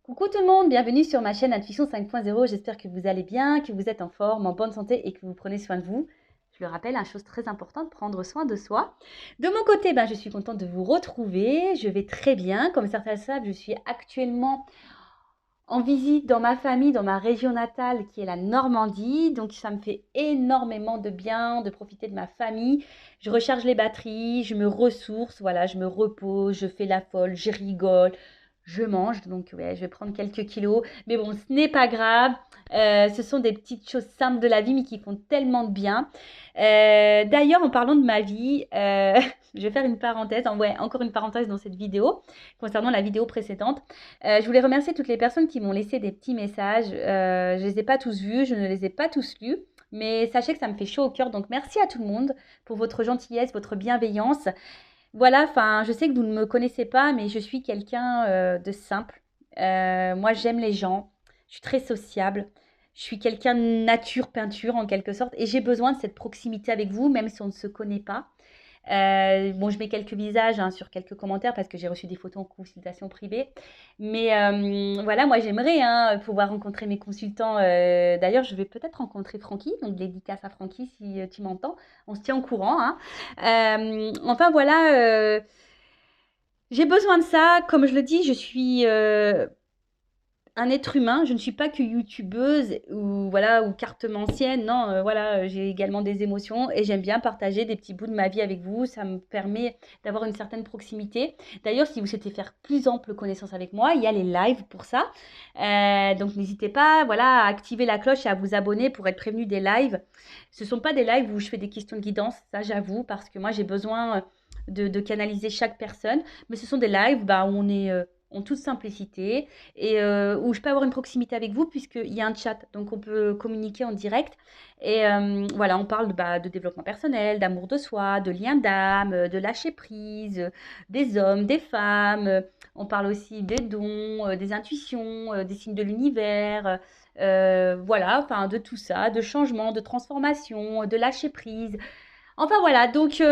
Coucou tout le monde, bienvenue sur ma chaîne Intuition 5.0. J'espère que vous allez bien, que vous êtes en forme, en bonne santé et que vous prenez soin de vous. Je le rappelle, une chose très importante, prendre soin de soi. De mon côté, je suis contente de vous retrouver. Je vais très bien. Comme certains le savent, je suis actuellement en visite dans ma famille, dans ma région natale qui est la Normandie. Donc ça me fait énormément de bien de profiter de ma famille. Je recharge les batteries, je me ressource, voilà, je me repose, je fais la folle, je rigole. Je mange, donc ouais, je vais prendre quelques kilos. Mais bon, ce n'est pas grave. Ce sont des petites choses simples de la vie, mais qui font tellement de bien. D'ailleurs, en parlant de ma vie, je vais faire une parenthèse, ouais, encore une parenthèse dans cette vidéo, concernant la vidéo précédente. Je voulais remercier toutes les personnes qui m'ont laissé des petits messages. Je ne les ai pas tous vus, je ne les ai pas tous lus. Mais sachez que ça me fait chaud au cœur. Donc, merci à tout le monde pour votre gentillesse, votre bienveillance. Voilà, enfin, je sais que vous ne me connaissez pas, mais je suis quelqu'un de simple. Moi, j'aime les gens. Je suis très sociable. Je suis quelqu'un de nature peinture en quelque sorte. Et j'ai besoin de cette proximité avec vous, même si on ne se connaît pas. Bon, je mets quelques visages sur quelques commentaires parce que j'ai reçu des photos en consultation privée. Mais voilà, moi j'aimerais pouvoir rencontrer mes consultants. D'ailleurs, je vais peut-être rencontrer Francky, donc dédicace à Francky si tu m'entends. On se tient au courant. Enfin voilà, j'ai besoin de ça. Comme je le dis, je suis un être humain, je ne suis pas que youtubeuse ou voilà ou cartomancienne, non, voilà, j'ai également des émotions et j'aime bien partager des petits bouts de ma vie avec vous, ça me permet d'avoir une certaine proximité. D'ailleurs, si vous souhaitez faire plus ample connaissance avec moi, il y a les lives pour ça. Donc n'hésitez pas, voilà, à activer la cloche et à vous abonner pour être prévenu des lives. Ce ne sont pas des lives où je fais des questions de guidance, ça j'avoue, parce que moi j'ai besoin de canaliser chaque personne, mais ce sont des lives où on est en toute simplicité et où je peux avoir une proximité avec vous puisqu'il y a un chat, donc on peut communiquer en direct. Et voilà, on parle de développement personnel, d'amour de soi, de lien d'âme, de lâcher prise, des hommes, des femmes. On parle aussi des dons, des intuitions, des signes de l'univers. Voilà, enfin de tout ça, de changement, de transformation, de lâcher prise. Enfin voilà, donc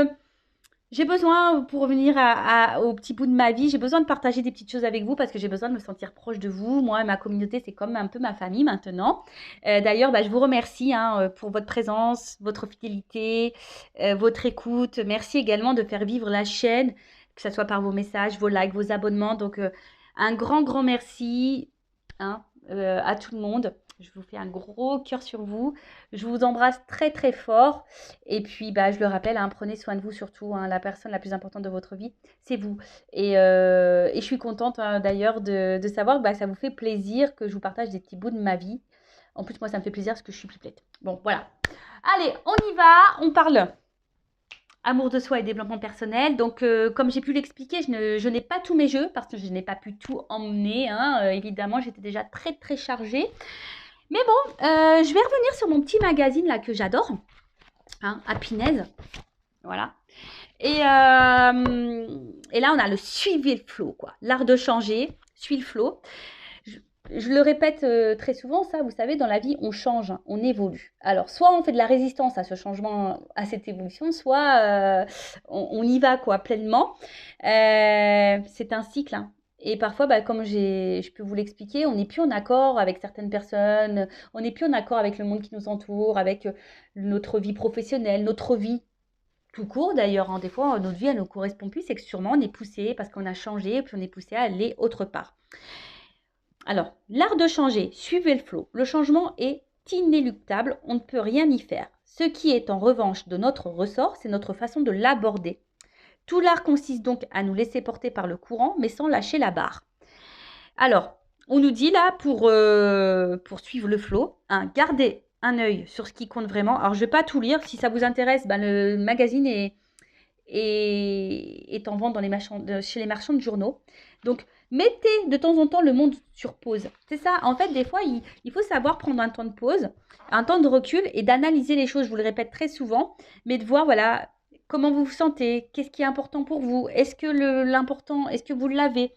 j'ai besoin, pour revenir au petit bout de ma vie, j'ai besoin de partager des petites choses avec vous parce que j'ai besoin de me sentir proche de vous. Moi, ma communauté, c'est comme un peu ma famille maintenant. D'ailleurs, je vous remercie pour votre présence, votre fidélité, votre écoute. Merci également de faire vivre la chaîne, que ce soit par vos messages, vos likes, vos abonnements. Donc, un grand, grand merci à tout le monde. Je vous fais un gros cœur sur vous. Je vous embrasse très très fort. Et puis, je le rappelle, prenez soin de vous surtout. La personne la plus importante de votre vie, c'est vous. Et je suis contente d'ailleurs de savoir que ça vous fait plaisir que je vous partage des petits bouts de ma vie. En plus, moi, ça me fait plaisir parce que je suis pipelette. Bon, voilà. Allez, on y va. On parle amour de soi et développement personnel. Donc, comme j'ai pu l'expliquer, je n'ai pas tous mes jeux parce que je n'ai pas pu tout emmener. Évidemment, j'étais déjà très très chargée. Mais bon, je vais revenir sur mon petit magazine là que j'adore, Happiness, voilà. Et là, on a le suivez le flow, quoi. L'art de changer, suis le flow. Je le répète très souvent, ça, vous savez, dans la vie, on change, on évolue. Alors, soit on fait de la résistance à ce changement, à cette évolution, soit on y va, quoi, pleinement. C'est un cycle, Et parfois, comme je peux vous l'expliquer, on n'est plus en accord avec certaines personnes, on n'est plus en accord avec le monde qui nous entoure, avec notre vie professionnelle, notre vie tout court d'ailleurs. Des fois, notre vie, elle ne correspond plus, c'est que sûrement on est poussé parce qu'on a changé, puis on est poussé à aller autre part. Alors, l'art de changer, suivez le flot. Le changement est inéluctable, on ne peut rien y faire. Ce qui est en revanche de notre ressort, c'est notre façon de l'aborder. Tout l'art consiste donc à nous laisser porter par le courant, mais sans lâcher la barre. Alors, on nous dit là, pour suivre le flot, gardez un œil sur ce qui compte vraiment. Alors, je ne vais pas tout lire. Si ça vous intéresse, le magazine est en vente chez les marchands de journaux. Donc, mettez de temps en temps le monde sur pause. C'est ça. En fait, des fois, il faut savoir prendre un temps de pause, un temps de recul et d'analyser les choses. Je vous le répète très souvent, mais de voir, voilà, comment vous vous sentez, qu'est-ce qui est important pour vous, est-ce que l'important, est-ce que vous l'avez,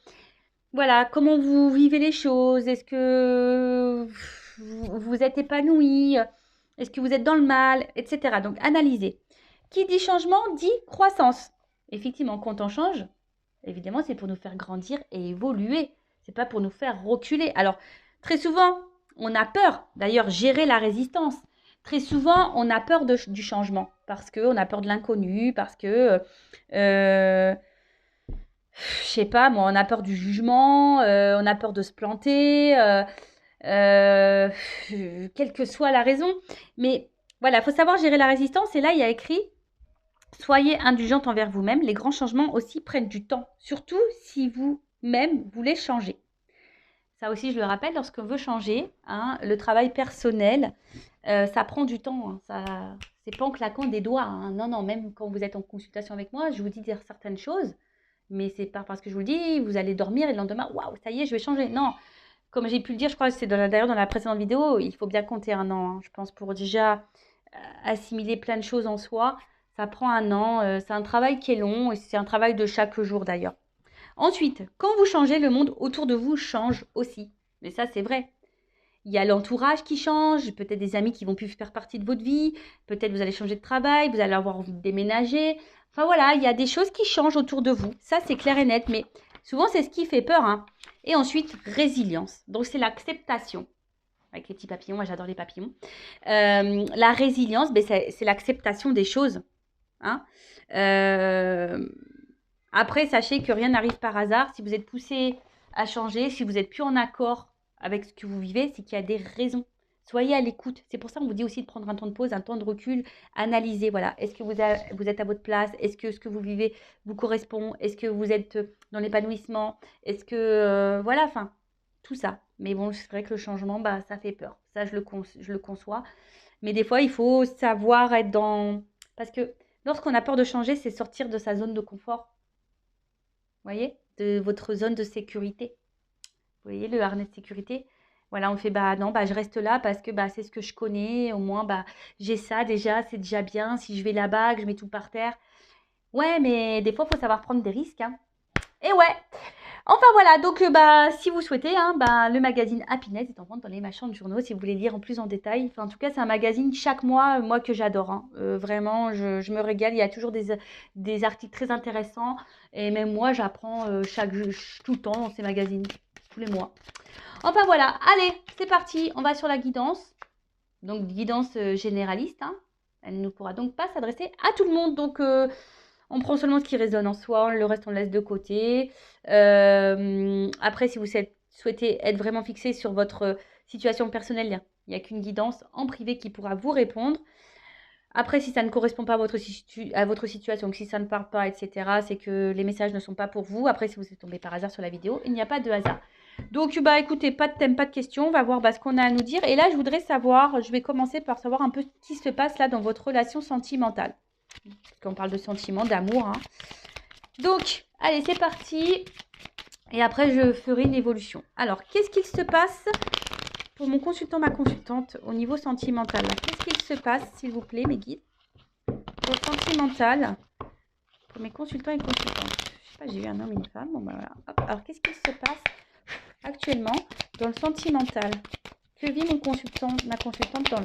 voilà, comment vous vivez les choses, est-ce que vous êtes épanoui, est-ce que vous êtes dans le mal, etc. Donc, analysez. Qui dit changement dit croissance. Effectivement, quand on change, évidemment, c'est pour nous faire grandir et évoluer. C'est pas pour nous faire reculer. Alors, très souvent, on a peur. D'ailleurs, gérer la résistance. Très souvent, on a peur du changement parce qu'on a peur de l'inconnu, parce que, je sais pas, moi, on a peur du jugement, on a peur de se planter, quelle que soit la raison. Mais voilà, il faut savoir gérer la résistance. Et là, il y a écrit soyez indulgente envers vous-même. Les grands changements aussi prennent du temps, surtout si vous-même voulez changer. Ça aussi, je le rappelle, lorsqu'on veut changer, hein, le travail personnel, ça prend du temps. Hein, c'est pas en claquant des doigts. Hein. Non, non, même quand vous êtes en consultation avec moi, je vous dis dire certaines choses, mais c'est pas parce que je vous le dis, vous allez dormir et le lendemain, waouh, ça y est, je vais changer. Non, comme j'ai pu le dire, je crois que c'est d'ailleurs dans la précédente vidéo, il faut bien compter 1 an, hein, je pense, pour déjà assimiler plein de choses en soi. Ça prend 1 an, c'est un travail qui est long et c'est un travail de chaque jour d'ailleurs. Ensuite, quand vous changez, le monde autour de vous change aussi. Mais ça, c'est vrai. Il y a l'entourage qui change, peut-être des amis qui vont plus faire partie de votre vie, peut-être vous allez changer de travail, vous allez avoir envie de déménager. Enfin voilà, il y a des choses qui changent autour de vous. Ça, c'est clair et net, mais souvent, c'est ce qui fait peur. Hein. Et ensuite, résilience. Donc, c'est l'acceptation. Avec les petits papillons, moi j'adore les papillons. La résilience, ben, c'est l'acceptation des choses. Hein. Après, sachez que rien n'arrive par hasard. Si vous êtes poussé à changer, si vous n'êtes plus en accord avec ce que vous vivez, c'est qu'il y a des raisons. Soyez à l'écoute. C'est pour ça qu'on vous dit aussi de prendre un temps de pause, un temps de recul, analyser. Voilà. Est-ce que vous êtes à votre place? Est-ce que ce que vous vivez vous correspond? Est-ce que vous êtes dans l'épanouissement? Est-ce que... voilà, enfin, tout ça. Mais bon, c'est vrai que le changement, bah, ça fait peur. Ça, je le conçois. Mais des fois, il faut savoir être dans... Parce que lorsqu'on a peur de changer, c'est sortir de sa zone de confort. Vous voyez, de votre zone de sécurité. Vous voyez, le harnais de sécurité. Voilà, on fait, bah non, bah je reste là parce que bah, c'est ce que je connais. Au moins, bah j'ai ça déjà, c'est déjà bien. Si je vais là-bas, que je mets tout par terre. Ouais, mais des fois, il faut savoir prendre des risques. Hein. Et ouais. Enfin voilà, donc bah, si vous souhaitez, hein, bah, le magazine Happiness est en vente dans les marchands de journaux si vous voulez lire en plus en détail. Enfin, en tout cas, c'est un magazine chaque mois, moi que j'adore. Hein. Vraiment, je me régale. Il y a toujours des articles très intéressants. Et même moi, j'apprends tout le temps dans ces magazines, tous les mois. Enfin voilà, allez, c'est parti. On va sur la guidance. Donc, guidance généraliste. Hein. Elle ne pourra donc pas s'adresser à tout le monde. Donc, on prend seulement ce qui résonne en soi, le reste on le laisse de côté. Après, si vous souhaitez être vraiment fixé sur votre situation personnelle, il n'y a qu'une guidance en privé qui pourra vous répondre. Après, si ça ne correspond pas à votre situation, si ça ne parle pas, etc., c'est que les messages ne sont pas pour vous. Après, si vous êtes tombé par hasard sur la vidéo, il n'y a pas de hasard. Donc, bah, écoutez, pas de thème, pas de question. On va voir ce qu'on a à nous dire. Et là, je voudrais savoir, je vais commencer par savoir un peu ce qui se passe là dans votre relation sentimentale. Parce qu'on parle de sentiments, d'amour. Hein. Donc, allez, c'est parti. Et après, je ferai une évolution. Alors, qu'est-ce qu'il se passe pour mon consultant, ma consultante, au niveau sentimental? Qu'est-ce qu'il se passe, s'il vous plaît, mes guides, pour le sentimental, pour mes consultants et consultantes? Je sais pas, j'ai eu un homme et une femme. Bon, bah voilà. Hop. Alors, qu'est-ce qu'il se passe actuellement dans le sentimental? Que vit mon consultant, ma consultante dans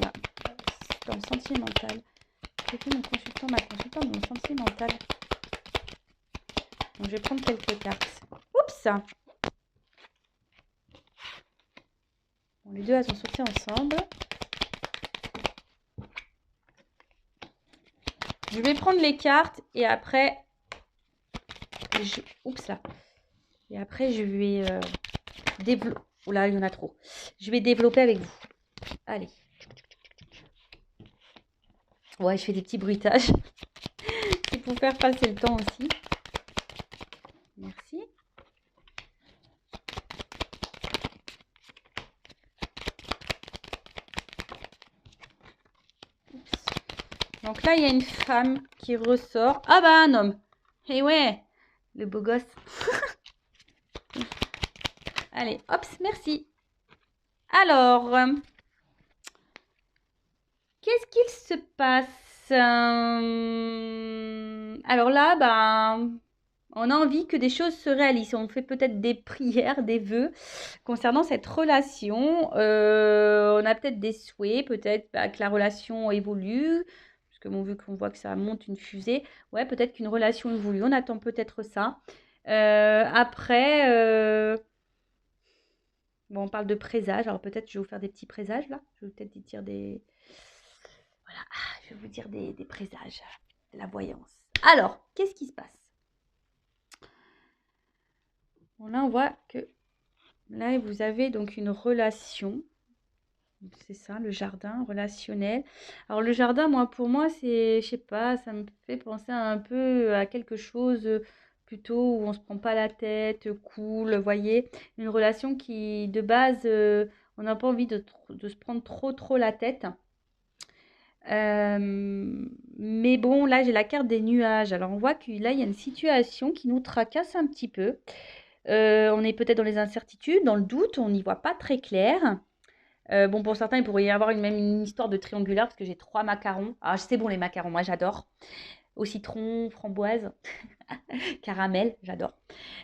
le sentimental? Que vit mon consultant, ma consultante dans le sentimental? Donc, je vais prendre quelques cartes. Oups! Bon, les deux, elles sont sorties ensemble. Je vais prendre les cartes et après... Oups là. Et après, je vais développer... Oula, il y en a trop. Je vais développer avec vous. Allez. Ouais, je fais des petits bruitages. C'est pour faire passer le temps aussi. Merci. Oups. Donc là, il y a une femme qui ressort. Ah bah, un homme. Eh ouais, le beau gosse. Allez, hop, merci. Alors, qu'est-ce qu'il se passe? Alors là, bah, on a envie que des choses se réalisent. On fait peut-être des prières, des vœux concernant cette relation. On a peut-être des souhaits, peut-être que la relation évolue. Parce que bon, vu qu'on voit que ça monte une fusée, ouais, peut-être qu'une relation évolue. On attend peut-être ça. Après, Bon, on parle de présages, alors peut-être je vais vous faire des petits présages là. Je vais peut-être dire des... Voilà, je vais vous dire des présages, de la voyance. Alors, qu'est-ce qui se passe? Bon, là, on voit que là, vous avez donc une relation. C'est ça, le jardin relationnel. Alors le jardin, moi, pour moi, c'est, je sais pas, ça me fait penser un peu à quelque chose plutôt où on se prend pas la tête, cool, vous voyez. Une relation qui, de base, on n'a pas envie de se prendre trop la tête. Mais bon, là, j'ai la carte des nuages. Alors on voit que là, il y a une situation qui nous tracasse un petit peu. On est peut-être dans les incertitudes, dans le doute, on n'y voit pas très clair. Bon, pour certains, il pourrait y avoir même une histoire de triangulaire parce que j'ai 3 macarons. Ah, c'est bon les macarons, moi j'adore. Au citron, framboise, caramel, j'adore.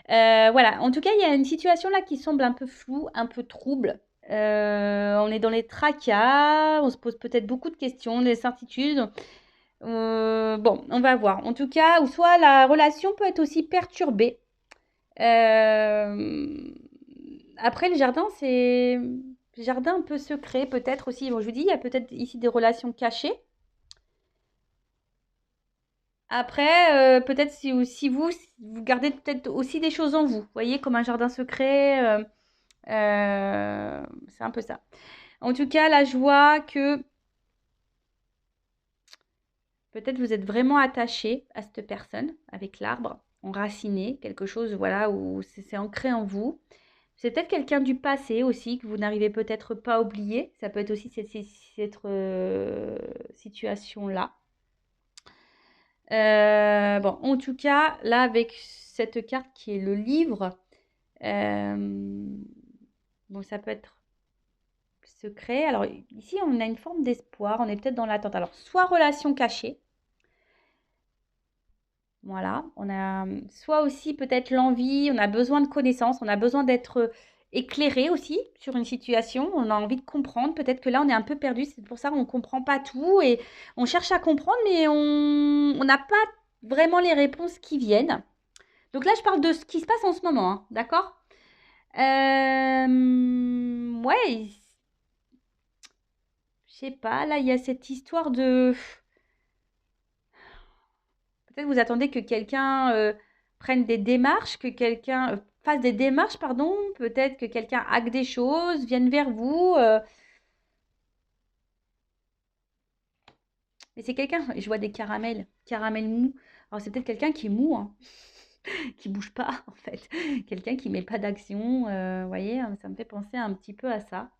Voilà, en tout cas, il y a une situation là qui semble un peu floue, un peu trouble. On est dans les tracas, on se pose peut-être beaucoup de questions, des incertitudes. Bon, on va voir. En tout cas, ou soit la relation peut être aussi perturbée. Après, le jardin, c'est jardin un peu secret, peut-être aussi. Bon, je vous dis, il y a peut-être ici des relations cachées. Après, peut-être si vous gardez peut-être aussi des choses en vous, vous voyez, comme un jardin secret, c'est un peu ça. En tout cas, là, je vois que peut-être vous êtes vraiment attaché à cette personne avec l'arbre, enraciné, quelque chose, voilà, où c'est ancré en vous. C'est peut-être quelqu'un du passé aussi que vous n'arrivez peut-être pas à oublier. Ça peut être aussi cette situation-là. Bon, en tout cas, là, avec cette carte qui est le livre, bon, ça peut être secret. Alors, ici, on a une forme d'espoir. On est peut-être dans l'attente. Alors, soit relation cachée. Voilà, on a soit aussi peut-être l'envie, on a besoin de connaissances, on a besoin d'être éclairé aussi sur une situation, on a envie de comprendre. Peut-être que là, on est un peu perdu, c'est pour ça qu'on ne comprend pas tout et on cherche à comprendre, mais on n'a pas vraiment les réponses qui viennent. Donc là, je parle de ce qui se passe en ce moment, hein, d'accord? Ouais, je sais pas, là, il y a cette histoire de... Peut-être vous attendez que quelqu'un prenne des démarches, que quelqu'un fasse des démarches, pardon. Peut-être que quelqu'un hack des choses, vienne vers vous. Mais c'est quelqu'un, je vois des caramels mous. Alors c'est peut-être quelqu'un qui est mou, hein, qui bouge pas en fait. Quelqu'un qui met pas d'action. Vous voyez, hein, ça me fait penser un petit peu à ça.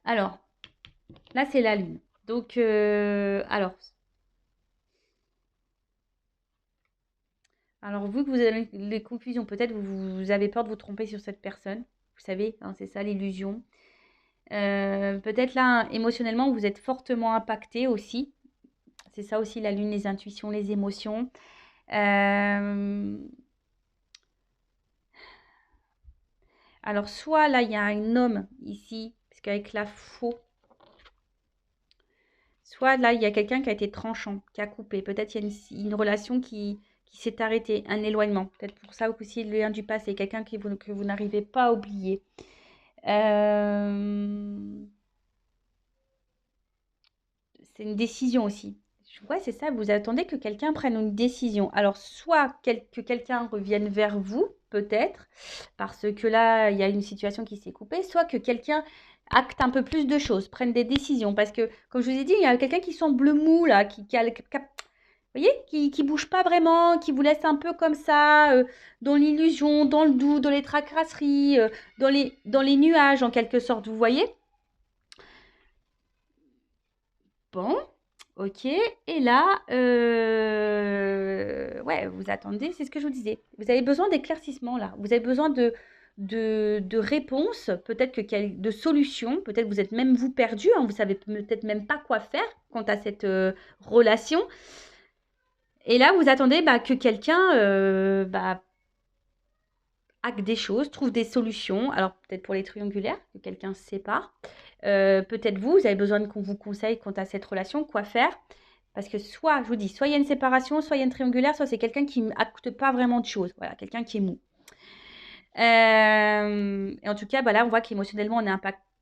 Alors, là c'est la lune. Donc, alors, vu que vous avez les confusions, peut-être vous avez peur de vous tromper sur cette personne. Vous savez, hein, c'est ça l'illusion. Peut-être là, émotionnellement, vous êtes fortement impacté aussi. C'est ça aussi la lune, les intuitions, les émotions. Alors, soit là, il y a un homme ici, parce qu'avec la faux, soit là, il y a quelqu'un qui a été tranchant, qui a coupé. Peut-être il y a une relation qui s'est arrêtée, un éloignement. Peut-être pour ça aussi le lien du passé, quelqu'un que vous n'arrivez pas à oublier. C'est une décision aussi. Ouais, c'est ça, vous attendez que quelqu'un prenne une décision. Alors, soit que quelqu'un revienne vers vous, peut-être, parce que là, il y a une situation qui s'est coupée, soit que quelqu'un acte un peu plus de choses, prenne des décisions. Parce que, comme je vous ai dit, il y a quelqu'un qui semble mou, là, vous voyez, qui bouge pas vraiment, qui vous laisse un peu comme ça, dans l'illusion, dans le doute, dans les tracasseries, dans les nuages, en quelque sorte, vous voyez? Bon, ok. Et là, ouais, vous attendez, c'est ce que je vous disais. Vous avez besoin d'éclaircissement là. Vous avez besoin de réponses, peut-être de solutions. Peut-être vous êtes même vous perdu, hein, vous savez peut-être même pas quoi faire quant à cette relation. Et là, vous attendez que quelqu'un hack des choses, trouve des solutions. Alors peut-être pour les triangulaires, que quelqu'un se sépare. Peut-être vous avez besoin qu'on vous conseille quant à cette relation, quoi faire. Parce que soit, je vous dis, soit il y a une séparation, soit il y a une triangulaire, soit c'est quelqu'un qui n'acte pas vraiment de choses. Voilà, quelqu'un qui est mou. Et en tout cas, bah là, on voit qu'émotionnellement, on est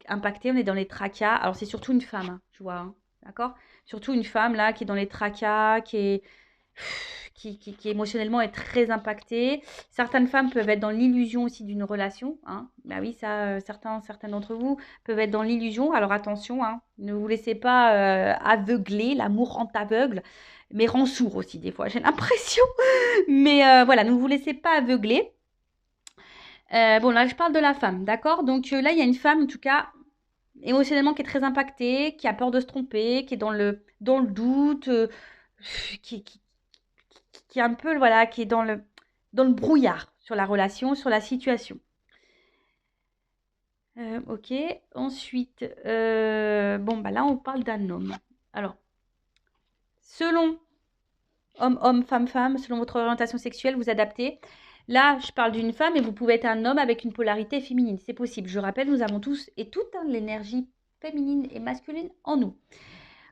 impacté, on est dans les tracas. Alors, c'est surtout une femme, hein, je vois, hein, d'accord? Surtout une femme, là, qui est dans les tracas, qui émotionnellement est très impactée. Certaines femmes peuvent être dans l'illusion aussi d'une relation, hein. Bah oui, ça, certains d'entre vous peuvent être dans l'illusion. Alors, attention, hein, ne vous laissez pas aveugler. L'amour rend aveugle, mais rend sourd aussi, des fois, j'ai l'impression. Mais voilà, ne vous laissez pas aveugler. Bon, là, je parle de la femme, d'accord? Donc là, il y a une femme, en tout cas, émotionnellement, qui est très impactée, qui a peur de se tromper, qui est dans le doute, qui, qui, qui est un peu, voilà, qui est dans le brouillard sur la relation, sur la situation. Ok. Ensuite, bon, bah là, on parle d'un homme. Alors, selon homme, femme, selon votre orientation sexuelle, vous adaptez. Là, je parle d'une femme et vous pouvez être un homme avec une polarité féminine. C'est possible. Je rappelle, nous avons tous et toutes l'énergie féminine et masculine en nous.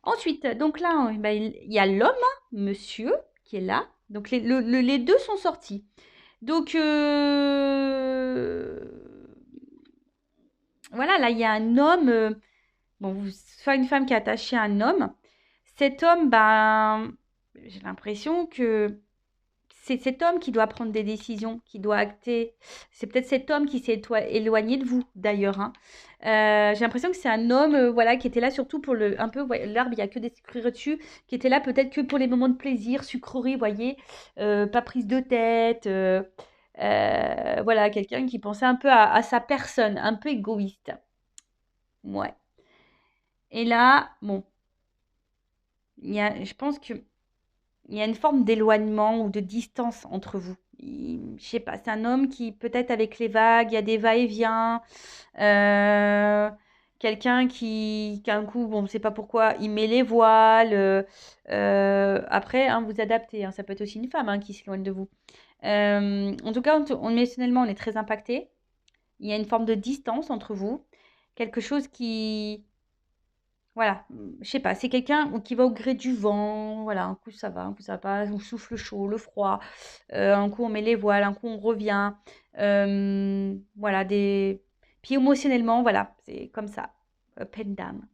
Ensuite, donc là, ben, il y a l'homme, monsieur, qui est là. Donc les deux sont sortis. Donc voilà, là, il y a un homme, bon, soit une femme qui est attachée à un homme. Cet homme, ben, j'ai l'impression que c'est cet homme qui doit prendre des décisions, qui doit acter. C'est peut-être cet homme qui s'est éloigné de vous, d'ailleurs, hein. J'ai l'impression que c'est un homme, voilà, qui était là surtout pour un peu, ouais, l'arbre, il n'y a que des sucreries dessus, qui était là peut-être que pour les moments de plaisir, sucreries, vous voyez, pas prise de tête. Voilà, quelqu'un qui pensait un peu à sa personne, un peu égoïste. Ouais. Et là, bon, je pense que il y a une forme d'éloignement ou de distance entre vous. Je sais pas, c'est un homme qui, peut-être avec les vagues, il y a des va-et-vient. Quelqu'un qui, un coup, bon, on ne sait pas pourquoi, il met les voiles. Après, hein, vous adaptez, hein, ça peut être aussi une femme, hein, qui s'éloigne de vous. En tout cas, émotionnellement, on est très impacté. Il y a une forme de distance entre vous. Quelque chose qui, voilà, je sais pas, c'est quelqu'un qui va au gré du vent, voilà, un coup ça va, un coup ça va pas, on souffle chaud, le froid, un coup on met les voiles, un coup on revient, voilà, puis émotionnellement, voilà, c'est comme ça, up and down.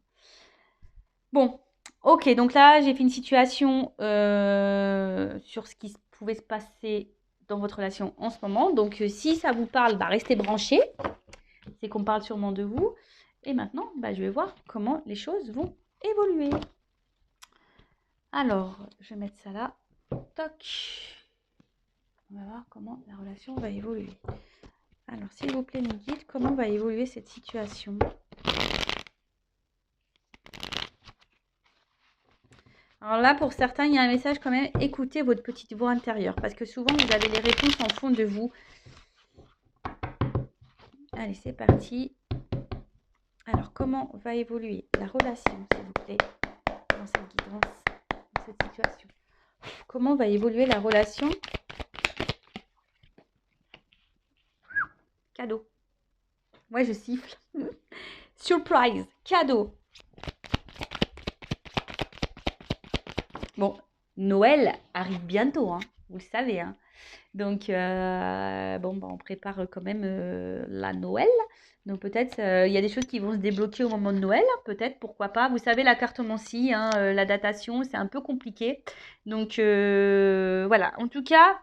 Bon, ok, donc là j'ai fait une situation sur ce qui pouvait se passer dans votre relation en ce moment, donc si ça vous parle, bah, restez branchés, c'est qu'on parle sûrement de vous. Et maintenant, bah, je vais voir comment les choses vont évoluer. Alors, je vais mettre ça là. Toc. On va voir comment la relation va évoluer. Alors, s'il vous plaît, mon guide, comment va évoluer cette situation? Alors là, pour certains, il y a un message quand même. Écoutez votre petite voix intérieure. Parce que souvent, vous avez les réponses en fond de vous. Allez, c'est parti. Alors, comment va évoluer la relation, s'il vous plaît, dans cette guidance, dans cette situation? Comment va évoluer la relation? Cadeau. Moi, je siffle. Surprise. Cadeau. Bon, Noël arrive bientôt, hein, vous le savez, hein. Donc, bon, bah, on prépare quand même la Noël. Donc, peut-être, il y a des choses qui vont se débloquer au moment de Noël, hein, peut-être, pourquoi pas. Vous savez, la cartomancie, hein, la datation, c'est un peu compliqué. Donc, voilà. En tout cas,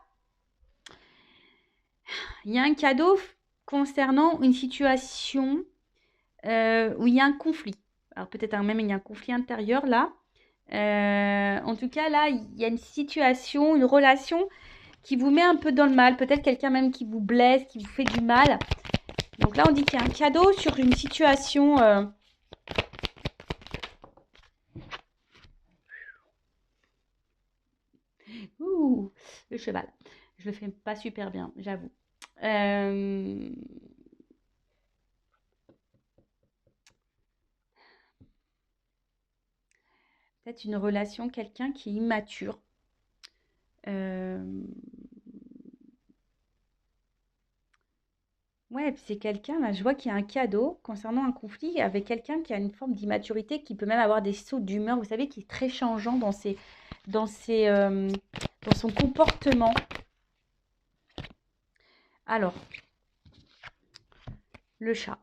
il y a un cadeau concernant une situation où il y a un conflit. Alors, peut-être même il y a un conflit intérieur là. En tout cas, là, il y a une situation, une relation qui vous met un peu dans le mal. Peut-être quelqu'un même qui vous blesse, qui vous fait du mal. Donc là, on dit qu'il y a un cadeau sur une situation... Ouh, le cheval. Je le fais pas super bien, j'avoue. Peut-être une relation, quelqu'un qui est immature. Ouais, puis c'est quelqu'un, là, je vois qu'il y a un cadeau concernant un conflit avec quelqu'un qui a une forme d'immaturité, qui peut même avoir des sauts d'humeur, vous savez, qui est très changeant dans dans son comportement. Alors, le chat.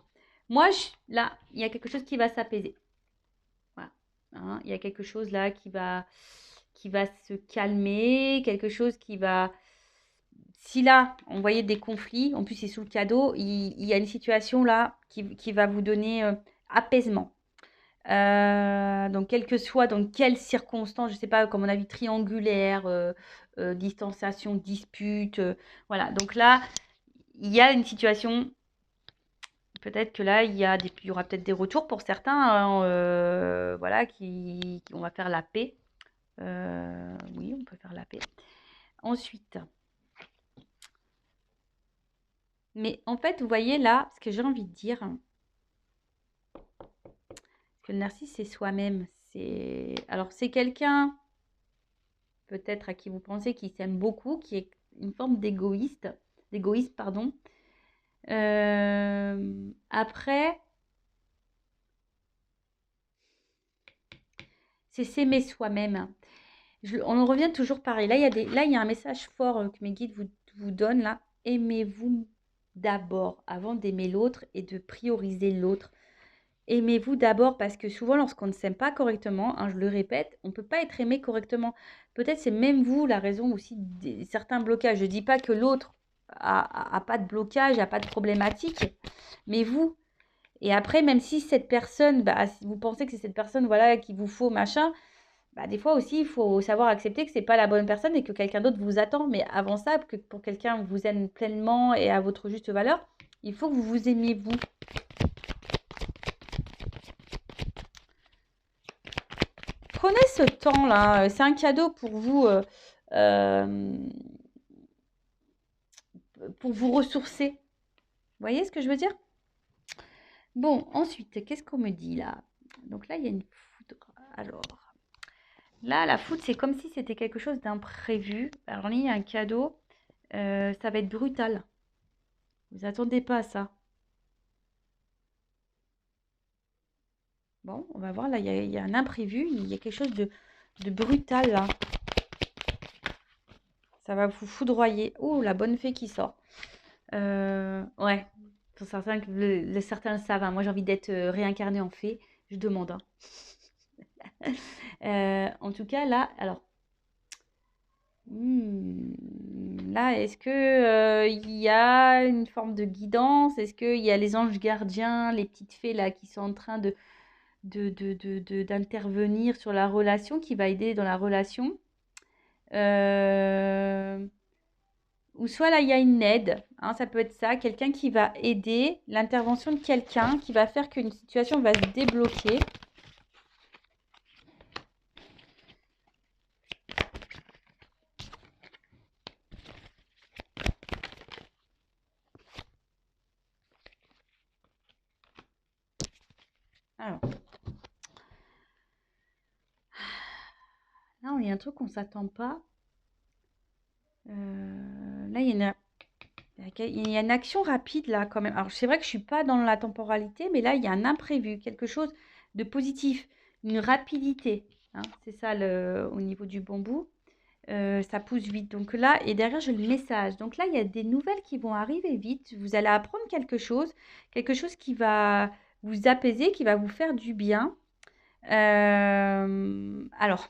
Moi, là, il y a quelque chose qui va s'apaiser. Voilà. Hein, il y a quelque chose là qui va se calmer, quelque chose qui va... Si là, on voyait des conflits, en plus c'est sous le cadeau, il y a une situation là qui va vous donner apaisement. Donc, quel que soit dans quelles circonstances, je ne sais pas, comme on a vu, triangulaire, distanciation, dispute, voilà. Donc là, il y a une situation, peut-être que là, il y aura peut-être des retours pour certains, hein, voilà, on va faire la paix. Oui, on peut faire la paix. Ensuite, mais en fait, vous voyez là, ce que j'ai envie de dire, que le narcisse, c'est soi-même. Alors, c'est quelqu'un, peut-être à qui vous pensez, qui s'aime beaucoup, qui est une forme d'égoïste, pardon. Après, c'est s'aimer soi-même. On en revient toujours pareil. Là, il y a un message fort que mes guides vous donnent là. Aimez-vous d'abord avant d'aimer l'autre et de prioriser l'autre. Aimez-vous d'abord parce que souvent, lorsqu'on ne s'aime pas correctement, hein, je le répète, on ne peut pas être aimé correctement. Peut-être c'est même vous la raison aussi de certains blocages. Je ne dis pas que l'autre a pas de blocage, a pas de problématique, mais vous. Et après, même si cette personne, bah, si vous pensez que c'est cette personne voilà, qu'il vous faut, machin, bah, des fois aussi, il faut savoir accepter que c'est pas la bonne personne et que quelqu'un d'autre vous attend. Mais avant ça, que pour quelqu'un vous aime pleinement et à votre juste valeur, il faut que vous vous aimiez vous. Prenez ce temps-là, c'est un cadeau euh, pour vous ressourcer. Vous voyez ce que je veux dire? Bon, ensuite, qu'est-ce qu'on me dit là? Donc là, il y a une foudre. Alors, là, la foudre, c'est comme si c'était quelque chose d'imprévu. Alors là, il y a un cadeau. Ça va être brutal. Vous attendez pas à ça. Bon, on va voir. Là, il y a un imprévu. Il y a quelque chose de brutal là. Ça va vous foudroyer. Oh, la bonne fée qui sort. Ouais. Pour certains, certains le savent, hein. Moi, j'ai envie d'être réincarnée en fée. Je demande, hein. En tout cas, là, alors, là, est-ce que il y a une forme de guidance? Est-ce qu'il y a les anges gardiens, les petites fées là qui sont en train d'intervenir sur la relation, qui va aider dans la relation? Euh, Ou soit là, il y a une aide, hein, ça peut être ça, quelqu'un qui va aider, l'intervention de quelqu'un qui va faire qu'une situation va se débloquer. Alors, là, il y a un truc qu'on ne s'attend pas. Là, il y a une action rapide, là, quand même. Alors, c'est vrai que je ne suis pas dans la temporalité, mais là, il y a un imprévu, quelque chose de positif, une rapidité, hein, c'est ça, au niveau du bambou. Ça pousse vite. Donc là, et derrière, j'ai le message. Donc là, il y a des nouvelles qui vont arriver vite. Vous allez apprendre quelque chose qui va vous apaiser, qui va vous faire du bien. Alors,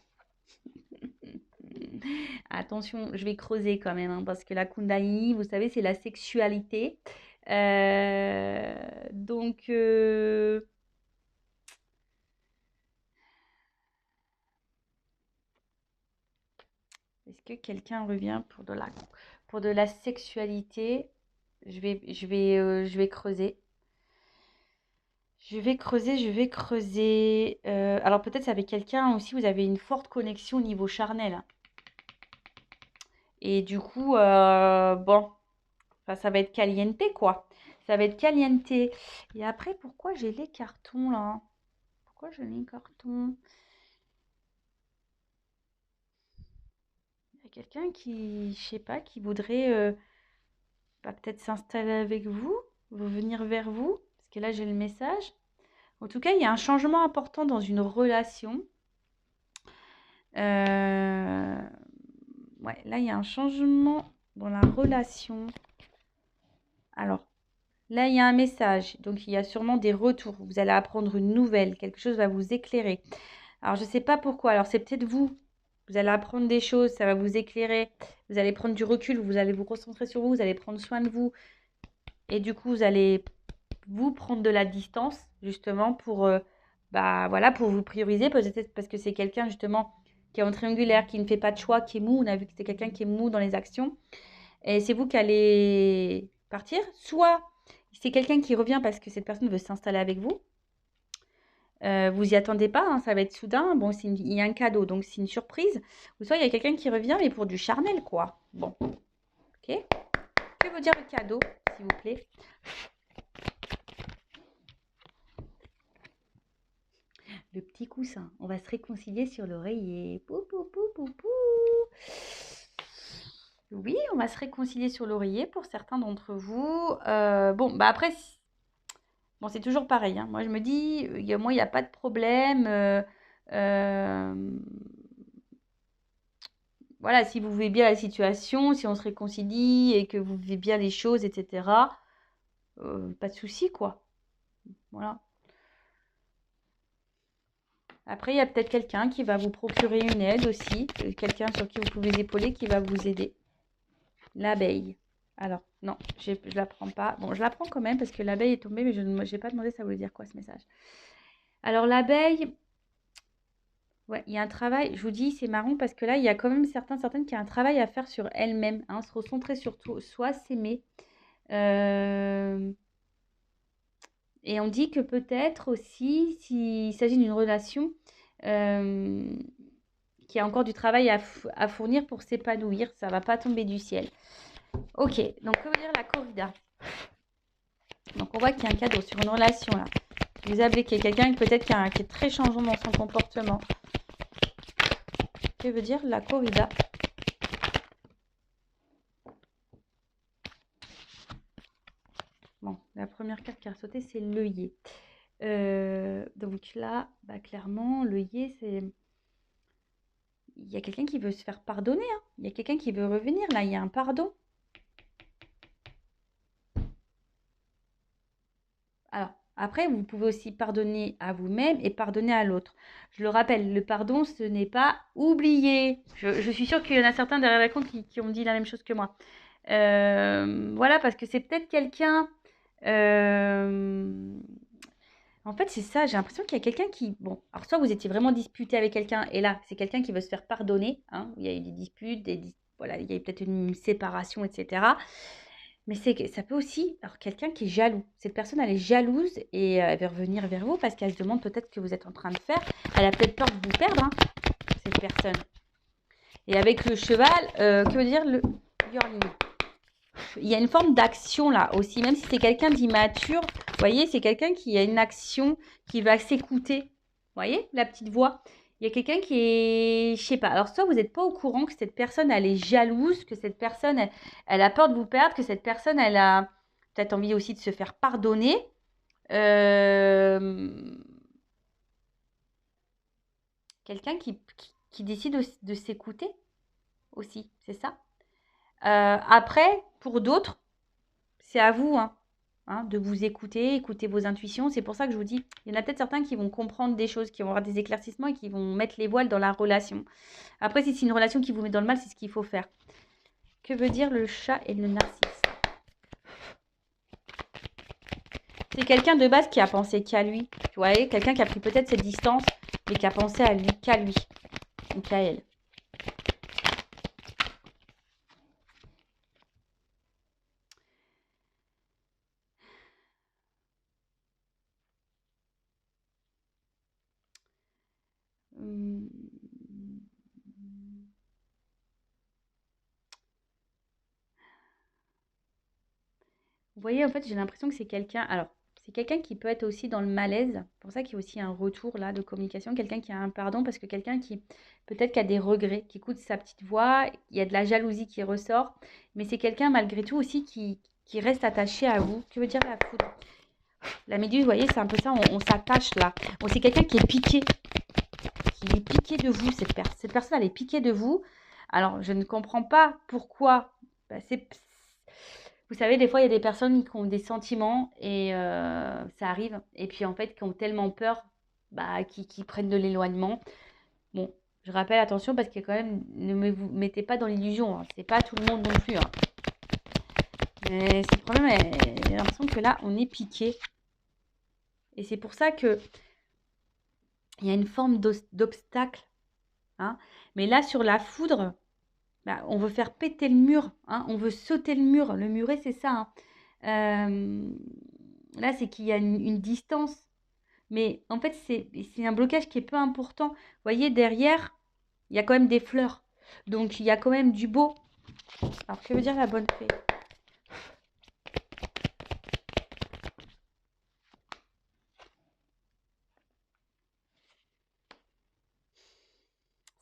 attention, je vais creuser quand même, hein, parce que la Kundalini, vous savez, c'est la sexualité. Donc, est-ce que quelqu'un revient pour de la sexualité? Je vais creuser. Je vais creuser. Alors peut-être c'est avec quelqu'un aussi, vous avez une forte connexion au niveau charnel. Et du coup, bon, enfin, ça va être caliente, quoi. Ça va être caliente. Et après, pourquoi j'ai les cartons là? Pourquoi j'ai les cartons? Il y a quelqu'un qui, je sais pas, qui voudrait bah, peut-être s'installer avec vous venir vers vous. Parce que là, j'ai le message. En tout cas, il y a un changement important dans une relation. Euh, Ouais, là, il y a un changement dans la relation. Alors, Là, il y a un message. Donc, il y a sûrement des retours. Vous allez apprendre une nouvelle. Quelque chose va vous éclairer. Alors, je ne sais pas pourquoi. Alors, c'est peut-être vous. Vous allez apprendre des choses. Ça va vous éclairer. Vous allez prendre du recul. Vous allez vous concentrer sur vous. Vous allez prendre soin de vous. Et du coup, vous allez vous prendre de la distance, justement, pour, voilà, pour vous prioriser. Peut-être parce que c'est quelqu'un, justement, qui est en triangulaire, qui ne fait pas de choix, qui est mou. On a vu que c'était quelqu'un qui est mou dans les actions. Et c'est vous qui allez partir. Soit c'est quelqu'un qui revient parce que cette personne veut s'installer avec vous. Vous y attendez pas, hein, ça va être soudain. Bon, il y a un cadeau, donc c'est une surprise. Ou soit il y a quelqu'un qui revient, mais pour du charnel, quoi. Bon, ok. Que veut dire le cadeau, s'il vous plaît? Le petit coussin. On va se réconcilier sur l'oreiller. Pou, pou, pou, pou, pou. Oui, on va se réconcilier sur l'oreiller pour certains d'entre vous. Bon, bah après, bon, c'est toujours pareil, hein. Moi, je me dis, moi, il n'y a pas de problème. Voilà, si vous vivez bien la situation, si on se réconcilie et que vous vivez bien les choses, etc., pas de souci, quoi. Voilà. Après, il y a peut-être quelqu'un qui va vous procurer une aide aussi, quelqu'un sur qui vous pouvez épauler, qui va vous aider. L'abeille. Alors, non, je ne la prends pas. Bon, je la prends quand même parce que l'abeille est tombée, mais je n'ai pas demandé ça voulait dire quoi ce message. Alors, l'abeille, ouais, il y a un travail, je vous dis, c'est marrant parce que là, il y a quand même certaines qui ont un travail à faire sur elles-mêmes, hein, se recentrer sur soi, s'aimer. Et on dit que peut-être aussi, s'il s'agit d'une relation qui a encore du travail à fournir pour s'épanouir, ça ne va pas tomber du ciel. Ok, donc que veut dire la corrida? Donc on voit qu'il y a un cadeau sur une relation là. Vous avez quelqu'un peut-être qui est très changeant dans son comportement. Que veut dire la corrida? Bon, la première carte qui a sauté, c'est l'œillet. Donc là, clairement, l'œillet, c'est... Il y a quelqu'un qui veut se faire pardonner. Hein. Il y a quelqu'un qui veut revenir. Là, il y a un pardon. Alors, après, vous pouvez aussi pardonner à vous-même et pardonner à l'autre. Je le rappelle, le pardon, ce n'est pas oublier. Je suis sûre qu'il y en a certains derrière la compte qui ont dit la même chose que moi. Voilà, parce que c'est peut-être quelqu'un... En fait, c'est ça, j'ai l'impression qu'il y a quelqu'un qui... Bon, alors soit vous étiez vraiment disputé avec quelqu'un, et là, c'est quelqu'un qui veut se faire pardonner. Hein, il y a eu des disputes, voilà, il y a eu peut-être une séparation, etc. Mais ça peut aussi... Alors, quelqu'un qui est jaloux. Cette personne, elle est jalouse et elle veut revenir vers vous parce qu'elle se demande peut-être ce que vous êtes en train de faire. Elle a peut-être peur de vous perdre, hein, cette personne. Et avec le cheval, que veut dire le yearling? Il y a une forme d'action là aussi, même si c'est quelqu'un d'immature. Vous voyez, c'est quelqu'un qui a une action, qui va s'écouter. Vous voyez, la petite voix. Il y a quelqu'un qui est, je sais pas. Alors, soit vous n'êtes pas au courant que cette personne, elle est jalouse, que cette personne, elle a peur de vous perdre, que cette personne, elle a peut-être envie aussi de se faire pardonner. Quelqu'un qui décide de s'écouter aussi, c'est ça. Après, pour d'autres, c'est à vous de vous écouter vos intuitions. C'est pour ça que je vous dis, il y en a peut-être certains qui vont comprendre des choses, qui vont avoir des éclaircissements et qui vont mettre les voiles dans la relation. Après, si c'est une relation qui vous met dans le mal, c'est ce qu'il faut faire. Que veut dire le chat et le narcisse? C'est quelqu'un de base qui a pensé qu'à lui. Vous voyez, quelqu'un qui a pris peut-être cette distance, mais qui a pensé à lui, qu'à lui, ou qu'à elle. Vous voyez, en fait, j'ai l'impression que c'est quelqu'un... Alors, c'est quelqu'un qui peut être aussi dans le malaise. C'est pour ça qu'il y a aussi un retour là de communication. Quelqu'un qui a un pardon parce que quelqu'un qui peut-être qui a des regrets, qui écoute sa petite voix. Il y a de la jalousie qui ressort. Mais c'est quelqu'un malgré tout aussi qui reste attaché à vous. Que veut dire la foudre? La méduse, vous voyez, c'est un peu ça. On s'attache là. Bon, c'est quelqu'un qui est piqué. Qui est piqué de vous. Cette personne, elle est piquée de vous. Alors, je ne comprends pas pourquoi. Vous savez, des fois, il y a des personnes qui ont des sentiments et ça arrive. Et puis, en fait, qui ont tellement peur, bah, qui prennent de l'éloignement. Bon, je rappelle, attention, parce que quand même, vous mettez pas dans l'illusion. Hein. C'est pas tout le monde non plus. Hein. Mais c'est le problème, j'ai l'impression que là, on est piqué. Et c'est pour ça que il y a une forme d'obstacle. Hein. Mais là, sur la foudre, bah, on veut faire péter le mur. Hein. On veut sauter le mur. Le muret, c'est ça. Hein. Là, c'est qu'il y a une distance. Mais en fait, c'est un blocage qui est peu important. Vous voyez, derrière, il y a quand même des fleurs. Donc, il y a quand même du beau. Alors, que veut dire la bonne fée?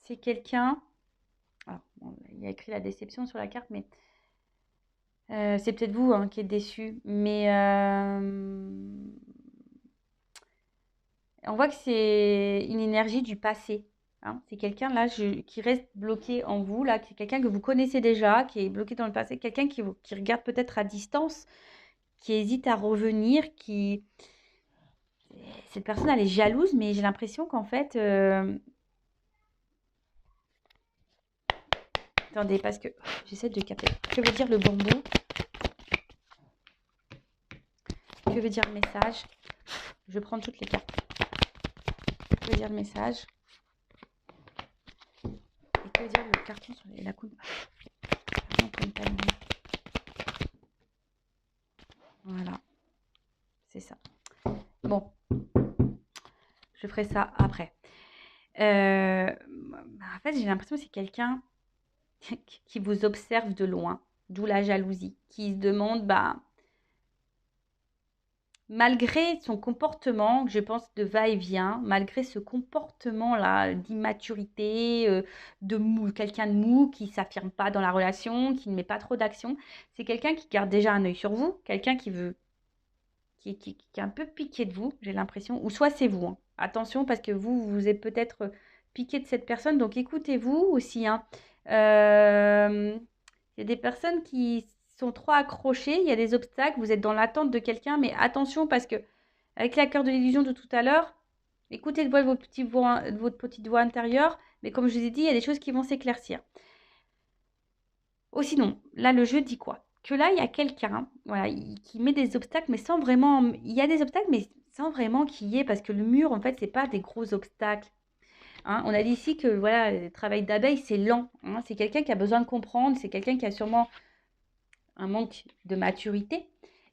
C'est quelqu'un... Alors, bon, il y a écrit la déception sur la carte, mais c'est peut-être vous hein, qui êtes déçu. Mais on voit que c'est une énergie du passé. Hein. C'est quelqu'un là qui reste bloqué en vous, là, c'est quelqu'un que vous connaissez déjà, qui est bloqué dans le passé, quelqu'un qui regarde peut-être à distance, qui hésite à revenir, qui... Cette personne, elle est jalouse, mais j'ai l'impression qu'en fait... Attendez, parce que j'essaie de capter. Que veut dire le bambou? Que veut dire le message? Je prends toutes les cartes. Que veut dire le message? Et que veut dire le carton sur la coupe? Voilà. C'est ça. Bon. Je ferai ça après. En fait, j'ai l'impression que c'est quelqu'un qui vous observe de loin, d'où la jalousie, qui se demande, bah, malgré son comportement, je pense, de va-et-vient, malgré ce comportement-là d'immaturité, de mou, quelqu'un de mou qui ne s'affirme pas dans la relation, qui ne met pas trop d'action, c'est quelqu'un qui garde déjà un œil sur vous, quelqu'un qui veut, qui est un peu piqué de vous, j'ai l'impression, ou soit c'est vous. Hein. Attention, parce que vous êtes peut-être piqué de cette personne, donc écoutez-vous aussi. Hein. Il y a des personnes qui sont trop accrochées, il y a des obstacles, vous êtes dans l'attente de quelqu'un, mais attention parce que avec la cœur de l'illusion de tout à l'heure, écoutez le voix de votre petite voix intérieure, mais comme je vous ai dit, il y a des choses qui vont s'éclaircir. Oh, sinon, là, le jeu dit quoi? Que là, il y a quelqu'un voilà, qui met des obstacles, mais sans vraiment... Il y a des obstacles, mais sans vraiment qu'il y ait, parce que le mur, en fait, c'est pas des gros obstacles. Hein. On a dit ici que voilà, le travail d'abeille, c'est lent. Hein. C'est quelqu'un qui a besoin de comprendre, c'est quelqu'un qui a sûrement un manque de maturité,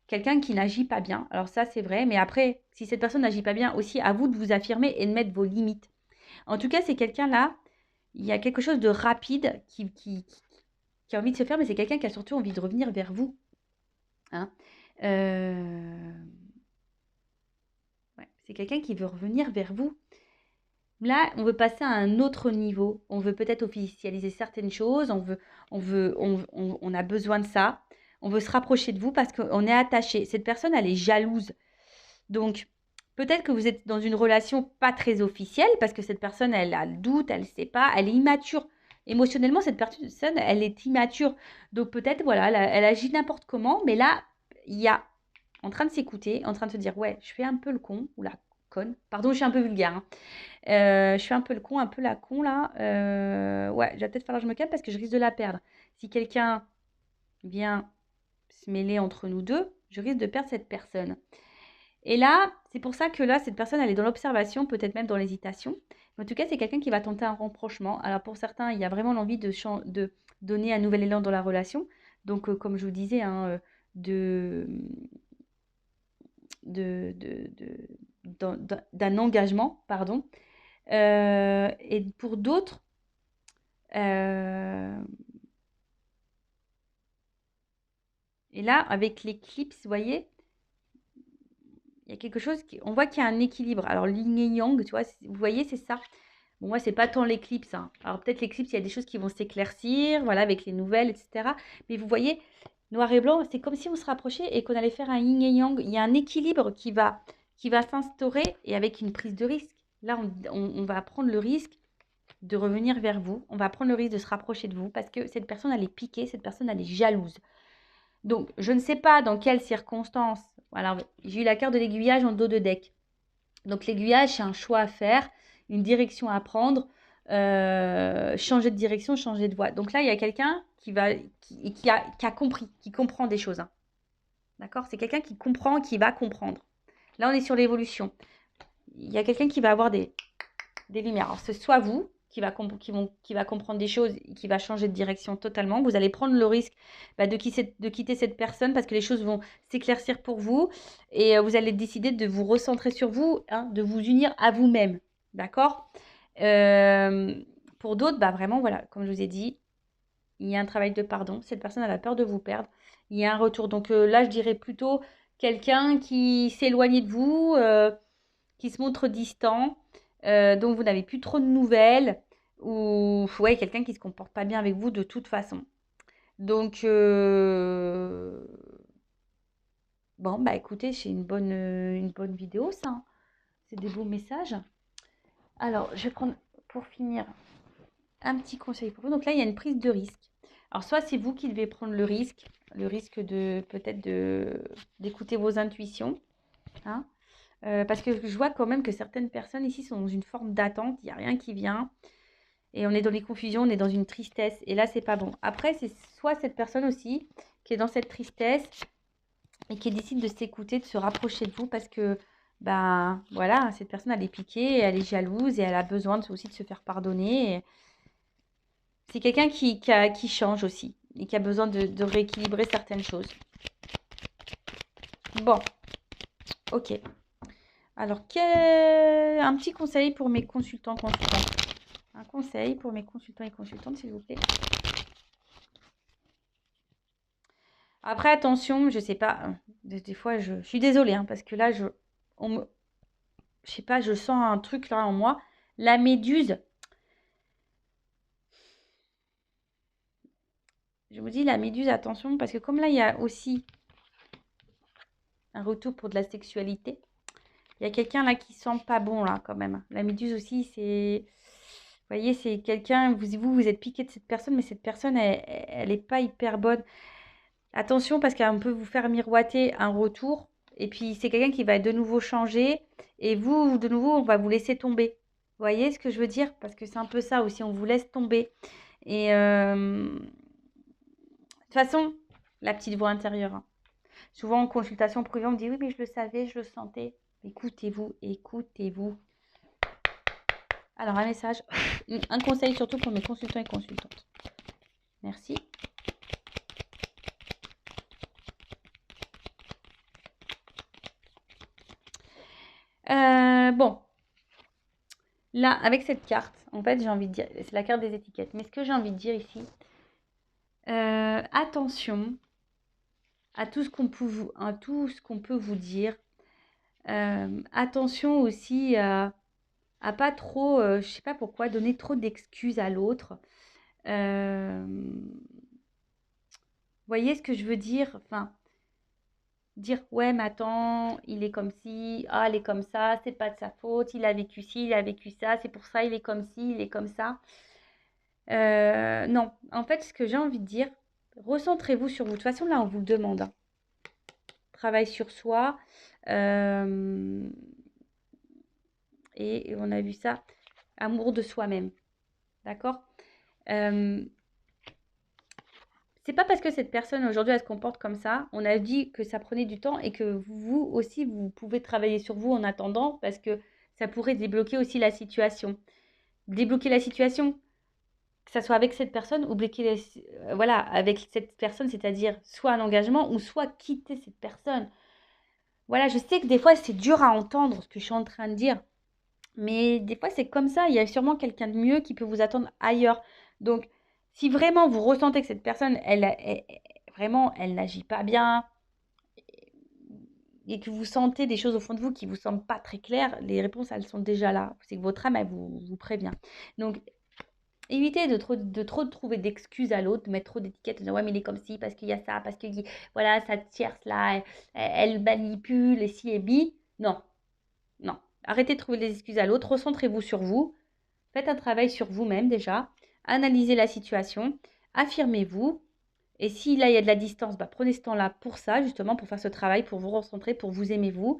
quelqu'un qui n'agit pas bien. Alors ça, c'est vrai, mais après, si cette personne n'agit pas bien, aussi à vous de vous affirmer et de mettre vos limites. En tout cas, c'est quelqu'un là, il y a quelque chose de rapide qui a envie de se faire, mais c'est quelqu'un qui a surtout envie de revenir vers vous. Hein. Ouais, c'est quelqu'un qui veut revenir vers vous. Là, on veut passer à un autre niveau. On veut peut-être officialiser certaines choses. On a besoin de ça. On veut se rapprocher de vous parce qu'on est attaché. Cette personne, elle est jalouse. Donc, peut-être que vous êtes dans une relation pas très officielle parce que cette personne, elle a le doute, elle ne sait pas, elle est immature. Émotionnellement, cette personne, elle est immature. Donc, peut-être, voilà, elle agit n'importe comment. Mais là, il y a en train de s'écouter, en train de se dire, ouais, je fais un peu le con ou la conne. Pardon, je suis un peu vulgaire. Hein. Je suis un peu le con, un peu la con là. Ouais, il va peut-être falloir que je me calme parce que je risque de la perdre. Si quelqu'un vient se mêler entre nous deux, je risque de perdre cette personne. Et là, c'est pour ça que là, cette personne, elle est dans l'observation, peut-être même dans l'hésitation. Mais en tout cas, c'est quelqu'un qui va tenter un rapprochement. Alors pour certains, il y a vraiment l'envie de donner un nouvel élan dans la relation. Donc, comme je vous disais, hein, de, d'un engagement, pardon. Et pour d'autres, euh, et là, avec l'éclipse, vous voyez, il y a quelque chose, on voit qu'il y a un équilibre. Alors, yin et yang, tu vois, vous voyez, c'est ça. Bon, moi, c'est pas tant l'éclipse. Hein. Alors, peut-être l'éclipse, il y a des choses qui vont s'éclaircir, voilà, avec les nouvelles, etc. Mais vous voyez, noir et blanc, c'est comme si on se rapprochait et qu'on allait faire un yin et yang. Il y a un équilibre qui va s'instaurer et avec une prise de risque. Là, on va prendre le risque de revenir vers vous. On va prendre le risque de se rapprocher de vous parce que cette personne, elle est piquée, cette personne, elle est jalouse. Donc, je ne sais pas dans quelles circonstances. Alors, j'ai eu la carte de l'aiguillage en dos de deck. Donc, l'aiguillage, c'est un choix à faire, une direction à prendre, changer de direction, changer de voie. Donc là, il y a quelqu'un qui a compris, qui comprend des choses, hein. D'accord? C'est quelqu'un qui comprend, qui va comprendre. Là, on est sur l'évolution. Il y a quelqu'un qui va avoir des lumières. Alors, c'est soit vous qui va comprendre des choses, qui va changer de direction totalement. Vous allez prendre le risque de quitter cette personne parce que les choses vont s'éclaircir pour vous et vous allez décider de vous recentrer sur vous, hein, de vous unir à vous-même. D'accord? Pour d'autres, vraiment, voilà, comme je vous ai dit, il y a un travail de pardon. Cette personne, elle a peur de vous perdre. Il y a un retour. Donc là, je dirais plutôt quelqu'un qui s'éloigne de vous, qui se montre distant, dont vous n'avez plus trop de nouvelles, ou ouais, quelqu'un qui ne se comporte pas bien avec vous de toute façon. Donc, bon, écoutez, c'est une bonne vidéo, ça, hein. C'est des beaux messages. Alors, je vais prendre, pour finir, un petit conseil pour vous. Donc là, il y a une prise de risque. Alors, soit c'est vous qui devez prendre le risque de peut-être d'écouter vos intuitions, hein, parce que je vois quand même que certaines personnes ici sont dans une forme d'attente, il n'y a rien qui vient, et on est dans les confusions, on est dans une tristesse, et là, c'est pas bon. Après, c'est soit cette personne aussi qui est dans cette tristesse et qui décide de s'écouter, de se rapprocher de vous, parce que, voilà, cette personne, elle est piquée, elle est jalouse, et elle a besoin aussi de se faire pardonner. C'est quelqu'un qui change aussi, et qui a besoin de rééquilibrer certaines choses. Bon, ok. Alors, un petit conseil pour mes consultants, consultantes. Un conseil pour mes consultants et consultantes, s'il vous plaît. Après, attention, je sais pas, des fois, je suis désolée, hein, parce que là, je sais pas, je sens un truc là en moi. La méduse, je vous dis, la méduse, attention, parce que comme là, il y a aussi un retour pour de la sexualité, il y a quelqu'un là qui sent pas bon, là, quand même. La méduse aussi, c'est... Vous voyez, c'est quelqu'un, vous êtes piqué de cette personne, mais cette personne, elle est pas hyper bonne. Attention, parce qu'elle peut vous faire miroiter un retour. Et puis, c'est quelqu'un qui va de nouveau changer. Et vous, de nouveau, on va vous laisser tomber. Vous voyez ce que je veux dire? Parce que c'est un peu ça aussi, on vous laisse tomber. Et de toute façon, la petite voix intérieure, hein. Souvent, en consultation privée, on me dit, oui, mais je le savais, je le sentais. Écoutez-vous, écoutez-vous. Alors, un message, un conseil surtout pour mes consultants et consultantes. Merci. Bon, là, avec cette carte, en fait, j'ai envie de dire, c'est la carte des étiquettes. Mais ce que j'ai envie de dire ici, attention à tout ce qu'on peut vous dire. Attention aussi à pas trop, je sais pas pourquoi, donner trop d'excuses à l'autre. Voyez ce que je veux dire? Enfin, dire ouais, mais attends, il est comme ci, ah, elle est comme ça, c'est pas de sa faute, il a vécu ci, il a vécu ça, c'est pour ça, il est comme ci, il est comme ça. Non, en fait, ce que j'ai envie de dire, recentrez-vous sur vous. De toute façon, là, on vous le demande, hein. Travail sur soi. Et on a vu ça, amour de soi-même. D'accord? C'est pas parce que cette personne aujourd'hui elle se comporte comme ça, on a dit que ça prenait du temps et que vous aussi vous pouvez travailler sur vous en attendant parce que ça pourrait débloquer aussi la situation. Débloquer la situation, que ça soit avec cette personne ou voilà, avec cette personne, c'est-à-dire soit un engagement ou soit quitter cette personne. Voilà, je sais que des fois c'est dur à entendre ce que je suis en train de dire, mais des fois c'est comme ça, il y a sûrement quelqu'un de mieux qui peut vous attendre ailleurs. Donc, si vraiment vous ressentez que cette personne, vraiment, elle n'agit pas bien et que vous sentez des choses au fond de vous qui vous semblent pas très claires, les réponses, elles sont déjà là. C'est que votre âme, elle vous prévient. Donc, évitez de trop trouver d'excuses à l'autre, de mettre trop d'étiquettes, de dire ouais mais il est comme ci, parce qu'il y a ça, parce que voilà, sa tierce là, elle manipule, et si et bi. Non, non. Arrêtez de trouver des excuses à l'autre, recentrez-vous sur vous, faites un travail sur vous-même déjà, analysez la situation, affirmez-vous, Et si là, il y a de la distance, bah, prenez ce temps-là pour ça, justement, pour faire ce travail, pour vous recentrer, pour vous aimer vous.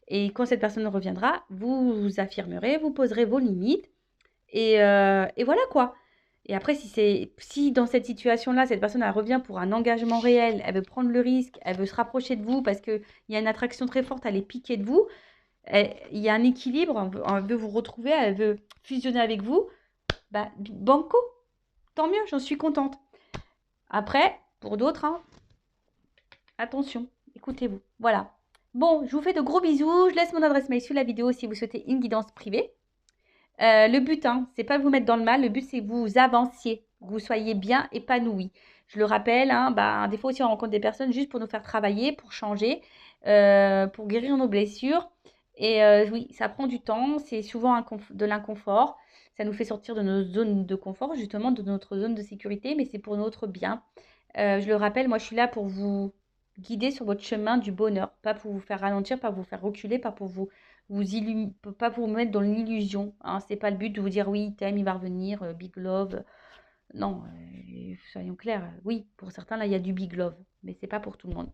Et quand cette personne reviendra, vous vous affirmerez, vous poserez vos limites. Et voilà quoi. Et après, si dans cette situation-là, cette personne, elle revient pour un engagement réel, elle veut prendre le risque, elle veut se rapprocher de vous parce qu'il y a une attraction très forte, elle est piquée de vous, il y a un équilibre, elle veut vous retrouver, elle veut fusionner avec vous, bah, banco, tant mieux, j'en suis contente. Après, pour d'autres, hein, attention, écoutez-vous. Voilà. Bon, je vous fais de gros bisous. Je laisse mon adresse mail sous la vidéo si vous souhaitez une guidance privée. Le but, hein, c'est pas de vous mettre dans le mal. Le but, c'est que vous avanciez, que vous soyez bien épanoui. Je le rappelle, hein, bah, des fois aussi, on rencontre des personnes juste pour nous faire travailler, pour changer, pour guérir nos blessures. Et oui, ça prend du temps. C'est souvent de l'inconfort. Ça nous fait sortir de nos zones de confort, justement, de notre zone de sécurité, mais c'est pour notre bien. Je le rappelle, moi, je suis là pour vous guider sur votre chemin du bonheur, pas pour vous faire ralentir, pas pour vous faire reculer, pas pour pas pour vous mettre dans l'illusion. Hein. C'est pas le but de vous dire oui, il t'aime, il va revenir, big love. Non, soyons clairs. Oui, pour certains, là, il y a du big love, mais c'est pas pour tout le monde.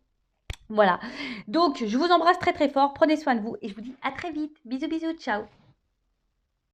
Voilà. Donc, je vous embrasse très très fort. Prenez soin de vous et je vous dis à très vite. Bisous, bisous, ciao.